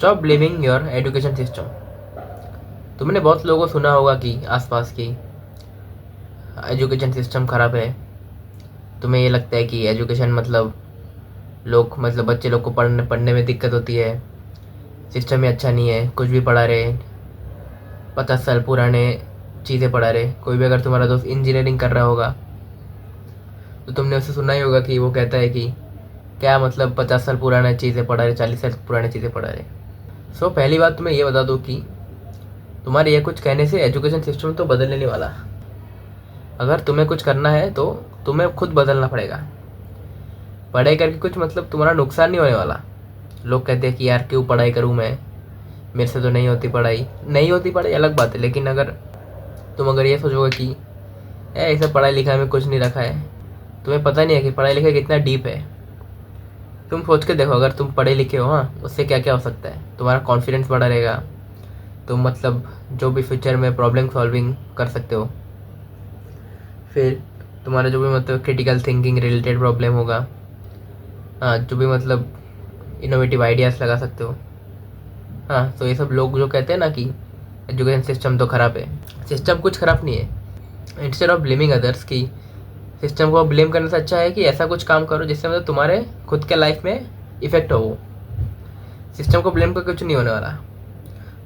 Stop blaming your education system. तुमने बहुत लोगों को सुना होगा कि आसपास की एजुकेशन सिस्टम ख़राब है। तुम्हें ये लगता है कि एजुकेशन मतलब बच्चे लोग को पढ़ने पढ़ने में दिक्कत होती है, सिस्टम ही अच्छा नहीं है, कुछ भी पढ़ा रहे, 50 साल पुराने चीज़ें पढ़ा रहे। कोई भी अगर तुम्हारा दोस्त इंजीनियरिंग कर रहा होगा तो तुमने उससे सुना ही होगा कि वो कहता है कि क्या मतलब 50 साल पुराना चीज़ें पढ़ा रहे, 40 साल पुरानी चीज़ें पढ़ा रहे। सो पहली बात तुम्हें ये बता दूँ कि तुम्हारे ये कुछ कहने से एजुकेशन सिस्टम तो बदलने नहीं वाला। अगर तुम्हें कुछ करना है तो तुम्हें खुद बदलना पड़ेगा। पढ़ाई करके कुछ मतलब तुम्हारा नुकसान नहीं होने वाला। लोग कहते हैं कि यार क्यों पढ़ाई करूँ मैं, मेरे से तो नहीं होती पढ़ाई। नहीं होती पढ़ाई अलग बात है, लेकिन अगर ये सोचोगे कि ऐसा पढ़ाई लिखाई में कुछ नहीं रखा है, तुम्हें पता नहीं है कि पढ़ाई लिखाई कितना डीप है। तुम सोच के देखो, अगर तुम पढ़े लिखे हो, हाँ, उससे क्या क्या हो सकता है। तुम्हारा कॉन्फिडेंस बढ़ा रहेगा, तुम मतलब जो भी फ्यूचर में प्रॉब्लम सॉल्विंग कर सकते हो। फिर तुम्हारा जो भी मतलब क्रिटिकल थिंकिंग रिलेटेड प्रॉब्लम होगा, हाँ, जो भी मतलब इनोवेटिव आइडियाज़ लगा सकते हो। हाँ, तो ये सब लोग जो कहते हैं ना कि एजुकेशन सिस्टम तो ख़राब है, सिस्टम कुछ ख़राब नहीं है। इंस्टेड ऑफ ब्लेमिंग अदर्स की सिस्टम को ब्लेम करने से अच्छा है कि ऐसा कुछ काम करो जिससे मतलब तुम्हारे खुद के लाइफ में इफेक्ट हो। वो सिस्टम को ब्लेम करके कुछ नहीं होने वाला।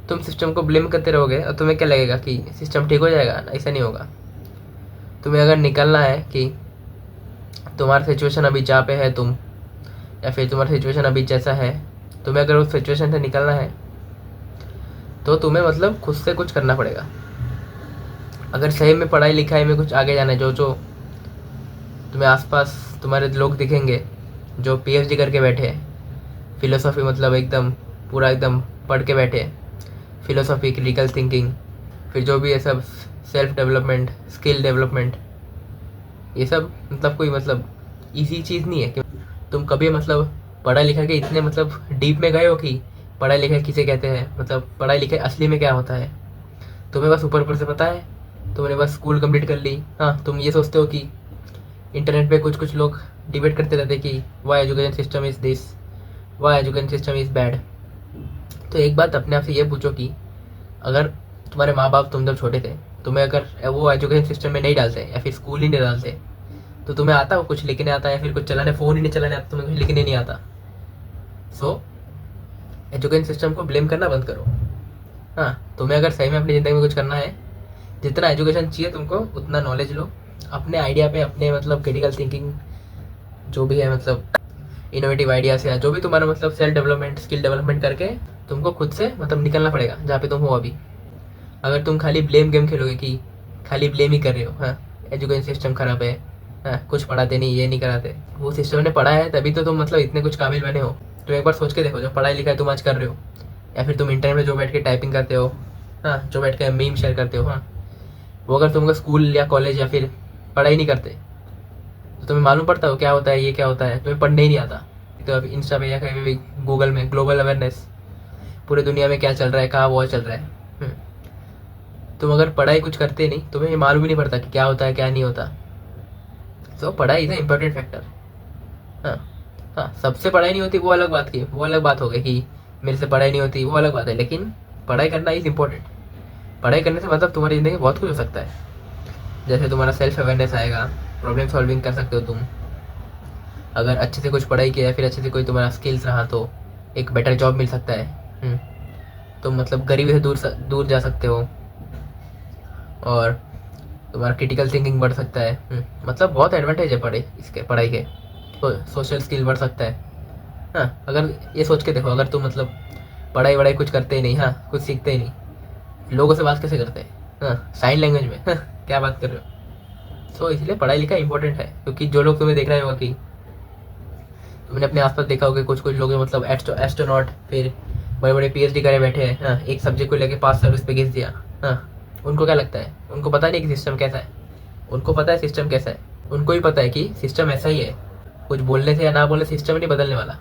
तुम सिस्टम को ब्लेम करते रहोगे और तुम्हें क्या लगेगा कि सिस्टम ठीक हो जाएगा, ऐसा नहीं होगा। तुम्हें अगर निकलना है कि तुम्हारा सिचुएशन अभी जहाँ पे है तुम, या फिर तुम्हारा सिचुएशन अभी जैसा है, तुम्हें अगर उस सिचुएशन से निकलना है तो तुम्हें मतलब खुद से कुछ करना पड़ेगा। अगर सही में पढ़ाई लिखाई में कुछ आगे जाना है, जो तुम्हें आसपास तुम्हारे लोग दिखेंगे जो पीएचडी करके बैठे हैं, फिलोसॉफी मतलब एकदम पूरा एकदम पढ़ के बैठे हैं, फिलोसॉफी, क्रिटिकल थिंकिंग, फिर जो भी ये सब सेल्फ डेवलपमेंट, स्किल डेवलपमेंट, ये सब मतलब कोई मतलब इजी चीज़ नहीं है कि तुम कभी मतलब पढ़ाई लिखा के इतने मतलब डीप में गए हो कि पढ़ाई लिखाई किसे कहते हैं, मतलब पढ़ाई लिखाई असली में क्या होता है। तुम्हें बस ऊपर ऊपर से पता है, तुमने बस स्कूल कंप्लीट कर ली। हाँ, तुम ये सोचते हो कि इंटरनेट पे कुछ लोग डिबेट करते रहते कि why education system is this, why education system is bad. तो एक बात अपने आप से ये पूछो कि अगर तुम्हारे माँ बाप तुम जब छोटे थे, तुम्हें अगर वो एजुकेशन सिस्टम में नहीं डालते या फिर स्कूल ही नहीं डालते, तो तुम्हें आता हो कुछ लिखने आता या फिर कुछ चलाने, फ़ोन ही नहीं चलाने आता, तुम्हें कुछ लिखने नहीं आता। सो एजुकेशन सिस्टम को ब्लेम करना बंद करो। हाँ, तुम्हें अगर सही में अपनी ज़िंदगी में कुछ करना है, जितना एजुकेशन चाहिए तुमको उतना नॉलेज लो, अपने आइडिया पे, अपने मतलब क्रिटिकल थिंकिंग जो भी है, मतलब इनोवेटिव आइडियाज़ या जो भी तुम्हारा मतलब सेल्फ डेवलपमेंट, स्किल डेवलपमेंट करके तुमको खुद से मतलब निकलना पड़ेगा जहाँ पे तुम हो अभी। अगर तुम खाली ब्लेम गेम खेलोगे कि खाली ब्लेम ही कर रहे हो, हाँ, एजुकेशन सिस्टम ख़राब है, हाँ, कुछ पढ़ाते नहीं, ये नहीं कराते, वो सिस्टम ने पढ़ा है तभी तो तुम मतलब इतने कुछ काबिल बने हो। तो एक बार सोच के देखो, जो पढ़ाई लिखाई तुम आज कर रहे हो, या फिर तुम इंटरनेट में जो बैठ के टाइपिंग करते हो, हाँ, जो बैठ के मीम शेयर करते हो, हाँ, वो अगर तुमको स्कूल या कॉलेज या फिर पढ़ाई नहीं करते तो तुम्हें मालूम पड़ता हो क्या होता है, ये क्या होता है, तुम्हें पढ़ने ही नहीं आता। तो अभी इंस्टा पे या कहीं भी गूगल में ग्लोबल अवेयरनेस, पूरी दुनिया में क्या चल रहा है, कहाँ वॉर चल रहा है। तुम अगर पढ़ाई कुछ करते नहीं, तुम्हें मालूम ही नहीं पड़ता कि क्या होता है क्या नहीं होता। तो पढ़ाई इज़ अ इम्पोर्टेंट फैक्टर। हाँ, हाँ, सबसे पढ़ाई नहीं होती वो अलग बात की, वो अलग बात हो गई कि मेरे से पढ़ाई नहीं होती, वो अलग बात है, लेकिन पढ़ाई करना इज़ इम्पोर्टेंट। पढ़ाई करने से मतलब तुम्हारी ज़िंदगी में बहुत कुछ हो सकता है। जैसे तुम्हारा सेल्फ अवेयरनेस आएगा, प्रॉब्लम सॉल्विंग कर सकते हो तुम। अगर अच्छे से कुछ पढ़ाई किया या फिर अच्छे से कोई तुम्हारा स्किल्स रहा तो एक बेटर जॉब मिल सकता है। तो मतलब गरीबी से दूर जा सकते हो, और तुम्हारा क्रिटिकल थिंकिंग बढ़ सकता है। मतलब बहुत एडवांटेज है पढ़ाई के। तो सोशल स्किल बढ़ सकता है। हाँ, अगर ये सोच के देखो, अगर तुम मतलब पढ़ाई वढ़ाई कुछ करते ही नहीं, हाँ, कुछ सीखते ही नहीं, लोगों से बात कैसे करते हैं, हाँ, साइन लैंग्वेज में, हाँ, क्या बात कर रहे हो। सो इसलिए पढ़ाई लिखाई इंपॉर्टेंट है, क्योंकि जो लोग तुम्हें देख रहे होगा कि तुमने अपने आसपास देखा होगा कुछ लोग जो मतलब एस्ट्रोनॉट, फिर बड़े बड़े पीएचडी करे बैठे हैं, हाँ, एक सब्जेक्ट को लेके 5 साल उस पर घिस दिया। हाँ, उनको क्या लगता है, उनको पता नहीं कि सिस्टम कैसा है। उनको पता है सिस्टम कैसा है, उनको ही पता है कि सिस्टम ऐसा ही है, कुछ बोलने से या ना बोलने सिस्टम नहीं बदलने वाला।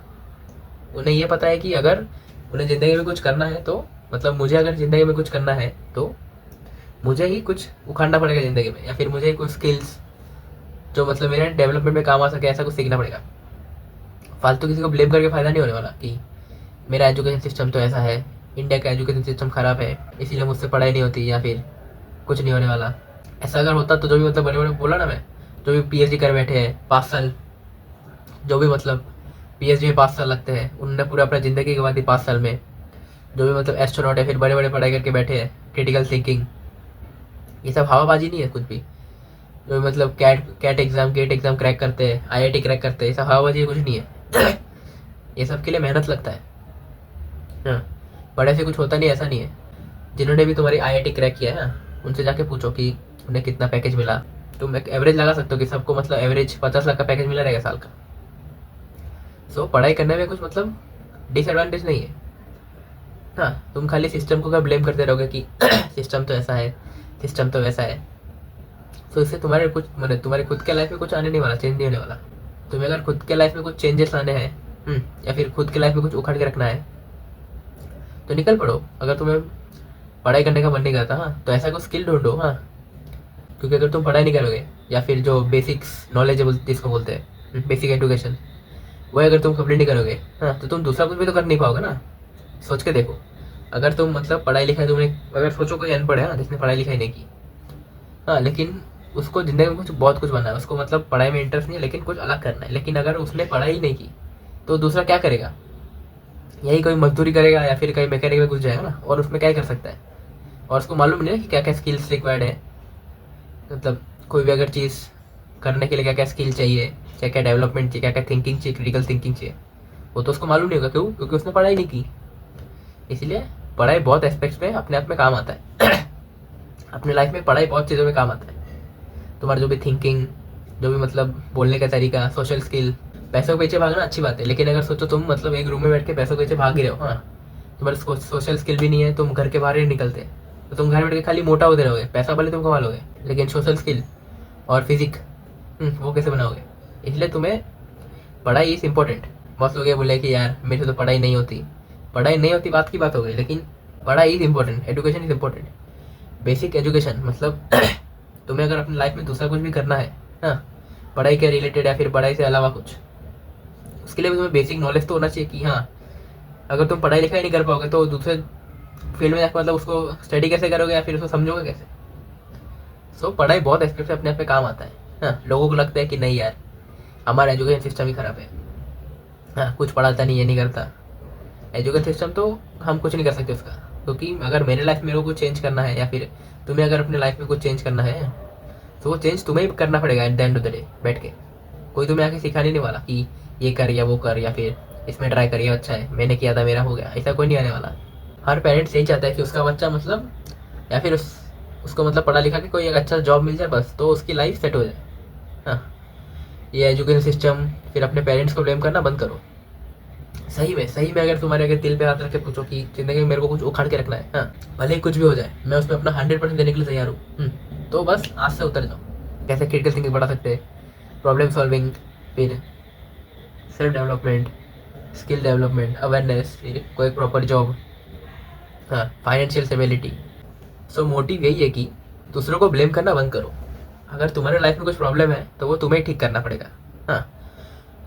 उन्हें ये पता है कि अगर उन्हें ज़िंदगी में कुछ करना है तो मतलब मुझे अगर ज़िंदगी में कुछ करना है तो मुझे ही कुछ उखाड़ना पड़ेगा ज़िंदगी में, या फिर मुझे ही कुछ स्किल्स जो मतलब मेरे डेवलपमेंट में काम आ सके, ऐसा कुछ सीखना पड़ेगा। फालतू किसी को ब्लेम करके फ़ायदा नहीं होने वाला कि मेरा एजुकेशन सिस्टम तो ऐसा है, इंडिया का एजुकेशन सिस्टम ख़राब है, इसीलिए मुझसे पढ़ाई नहीं होती, या फिर कुछ नहीं होने वाला। ऐसा अगर होता तो जो भी मतलब बड़े बड़े बोला ना मैं, जो भी पीएचडी कर बैठे हैं 5 साल, जो भी मतलब पीएचडी में 5 साल लगते हैं, उन्होंने पूरा अपना ज़िंदगी गंवा दी 5 साल में। जो भी मतलब एस्ट्रोनॉट है, फिर बड़े बड़े पढ़ाई करके बैठे हैं, क्रिटिकल थिंकिंग, ये सब हवाबाजी नहीं है कुछ भी। जो भी मतलब CAT exam GATE exam crack करते हैं, आईआईटी क्रैक करते हैं, ये सब हवाबाजी कुछ नहीं है। ये सब के लिए मेहनत लगता है। हाँ, बड़े से कुछ होता नहीं, ऐसा नहीं है। जिन्होंने भी तुम्हारी आईआईटी क्रैक किया है ना, उनसे जाके पूछो कि उन्हें कितना पैकेज मिला। तुम एक एवरेज लगा सकते हो कि सबको मतलब एवरेज 50 लाख का पैकेज मिला रहेगा साल का। सो पढ़ाई करने में कुछ मतलब डिसएडवांटेज नहीं है। हाँ, तुम खाली सिस्टम को क्या ब्लेम करते रहोगे कि सिस्टम तो ऐसा है, सिस्टम तो वैसा है। तो इससे तुम्हारे कुछ मतलब तुम्हारे खुद के लाइफ में कुछ आने नहीं वाला, चेंज नहीं होने वाला। तुम्हें अगर खुद के लाइफ में कुछ चेंजेस लाने हैं, या फिर खुद के लाइफ में कुछ उखाड़ के रखना है, तो निकल पड़ो। अगर तुम्हें पढ़ाई करने का मन नहीं करता, हाँ, तो ऐसा कोई स्किल ढूंढो। हाँ, क्योंकि अगर तुम पढ़ाई नहीं करोगे, या फिर जो बेसिक्स नॉलेजेबल जिसको बोलते हैं बेसिक एजुकेशन, वही अगर तुम कंप्लीट नहीं करोगे, हाँ, तो तुम दूसरा कुछ भी तो कर नहीं पाओगे ना। सोच के देखो, अगर तुम मतलब पढ़ाई लिखाई तुमने, अगर सोचो कोई अनपढ़ है, हाँ, जिसने पढ़ाई लिखाई नहीं की, हाँ, लेकिन उसको ज़िंदगी में कुछ बहुत कुछ बनना है, उसको मतलब पढ़ाई में इंटरेस्ट नहीं है, लेकिन कुछ अलग करना है। लेकिन अगर उसने पढ़ाई ही नहीं की, तो दूसरा क्या करेगा? यही कोई मजदूरी करेगा, या फिर कहीं मैकेनिक में घुस जाएगा ना, और उसमें क्या कर सकता है। और उसको मालूम नहीं है कि क्या क्या स्किल्स रिक्वायर्ड है, मतलब कोई भी अगर चीज़ करने के लिए क्या क्या स्किल चाहिए, क्या क्या डेवलपमेंट चाहिए, क्या क्या थिंकिंग चाहिए, क्रिटिकल थिंकिंग चाहिए, वो तो उसको मालूम नहीं होगा। क्यों? क्योंकि उसने पढ़ाई नहीं की। इसलिए पढ़ाई बहुत एस्पेक्ट्स में अपने आप में काम आता है। अपने लाइफ में पढ़ाई बहुत चीज़ों में काम आता है। तुम्हारा जो भी थिंकिंग, जो भी मतलब बोलने का तरीका, सोशल स्किल। पैसों के पीछे भागना अच्छी बात है, लेकिन अगर सोचो तुम मतलब एक रूम में बैठ के पैसों के पीछे भाग ही रहे हो, हाँ, तुम्हारे सोशल स्किल भी नहीं है, तुम घर के बाहर ही नहीं निकलते, तो तुम घर बैठ के खाली मोटा होते रहोगे, पैसा भले तुम कमा लोगे, लेकिन सोशल स्किल और फिजिक वो कैसे बनाओगे? इसलिए तुम्हें पढ़ाई इज़ इम्पोर्टेंट। बहुत लोग ये बोले कि यार मेरे से तो पढ़ाई नहीं होती। पढ़ाई नहीं होती बात की बात हो गई, लेकिन पढ़ाई is important, education is important. Basic education मतलब तुम्हें अगर अपनी लाइफ में दूसरा कुछ भी करना है, हाँ, पढ़ाई के रिलेटेड या फिर पढ़ाई से अलावा कुछ, उसके लिए भी तुम्हें बेसिक नॉलेज तो होना चाहिए कि हाँ, अगर तुम पढ़ाई लिखाई नहीं कर पाओगे तो दूसरे फील्ड में जाकर मतलब उसको स्टडी कैसे करोगे, या फिर उसको समझोगे कैसे? सो पढ़ाई बहुत एस्पेक्ट से अपने आप में काम आता है। हाँ, लोगों को लगता है कि नहीं यार, हमारा एजुकेशन सिस्टम ही ख़राब है, हाँ, कुछ पढ़ाता नहीं, ये नहीं करता। एजुकेशन सिस्टम तो हम कुछ नहीं कर सकते उसका, क्योंकि अगर मेरे लाइफ में मेरे को कुछ चेंज करना है, या फिर तुम्हें अगर अपने लाइफ में कुछ चेंज करना है, तो वो चेंज तुम्हें ही करना पड़ेगा at the end of the day बैठ के। कोई तुम्हें आके सिखाने नहीं वाला कि ये कर या वो कर, या फिर इसमें ट्राई करिए, अच्छा है, मैंने किया था मेरा हो गया, ऐसा कोई नहीं आने वाला। हर पेरेंट्स यही चाहता है कि उसका बच्चा मतलब, या फिर उसको मतलब पढ़ा लिखा के कोई एक अच्छा जॉब मिल जाए बस, तो उसकी लाइफ सेट हो जाए। हाँ, ये एजुकेशन सिस्टम, फिर अपने पेरेंट्स को ब्लेम करना बंद करो। सही में अगर तुम्हारे अगर दिल पे हाथ रख के पूछो कि जिंदगी में मेरे को कुछ उखाड़ के रखना है, हाँ, भले ही कुछ भी हो जाए, मैं उसमें अपना 100% देने के लिए तैयार हूँ, तो बस आज से उतर जाओ। कैसे क्रिटिकल थिंकिंग बढ़ा सकते हैं, प्रॉब्लम सॉल्विंग, फिर self development, skill development, awareness, फिर कोई प्रॉपर जॉब, हाँ, फाइनेंशियल स्टेबिलिटी। सो मोटिव यही है कि दूसरों को ब्लेम करना बंद करो। अगर तुम्हारे लाइफ में कुछ प्रॉब्लम है तो वो तुम्हें ठीक करना पड़ेगा। हाँ,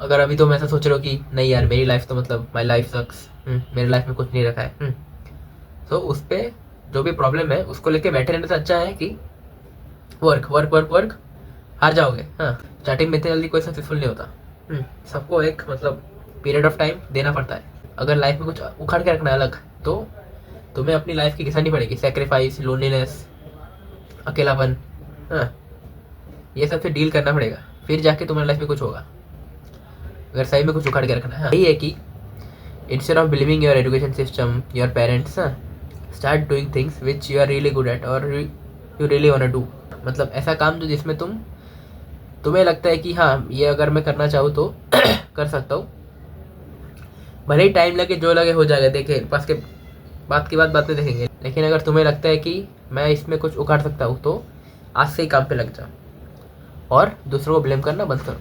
अगर अभी तुम ऐसा सोच रहे हो कि नहीं यार मेरी लाइफ तो मतलब माई लाइफ सक्स, मेरी लाइफ में कुछ नहीं रखा है, तो उस पर जो भी प्रॉब्लम है उसको लेके बैठे रहने से अच्छा है कि वर्क वर्क वर्क वर्क, हार जाओगे। हाँ, स्टार्टिंग में इतनी जल्दी कोई सक्सेसफुल नहीं होता। सबको एक मतलब पीरियड ऑफ टाइम देना पड़ता है। अगर लाइफ में कुछ उखाड़ के रखना है अलग, तो तुम्हें अपनी लाइफ की घिसानी पड़ेगी, सेक्रीफाइस, लोनलीनेस, अकेलापन, हाँ, ये सब से डील करना पड़ेगा, फिर जाके तुम्हारी लाइफ में कुछ होगा, अगर सही में कुछ उखाड़ के रखना है। यही है कि instead of believing your education system, your parents, start doing things which you are really good at और you really want to do. मतलब ऐसा काम जो जिसमें तुम्हें लगता है कि हाँ ये अगर मैं करना चाहूँ तो कर सकता हूँ, भले ही टाइम लगे, जो लगे हो जाएगा, देखे पास के बात में देखेंगे। लेकिन अगर तुम्हें लगता है कि मैं इसमें कुछ उखाड़ सकता हूँ, तो आज से ही काम पे लग जाओ और दूसरों को ब्लेम करना बंद करो।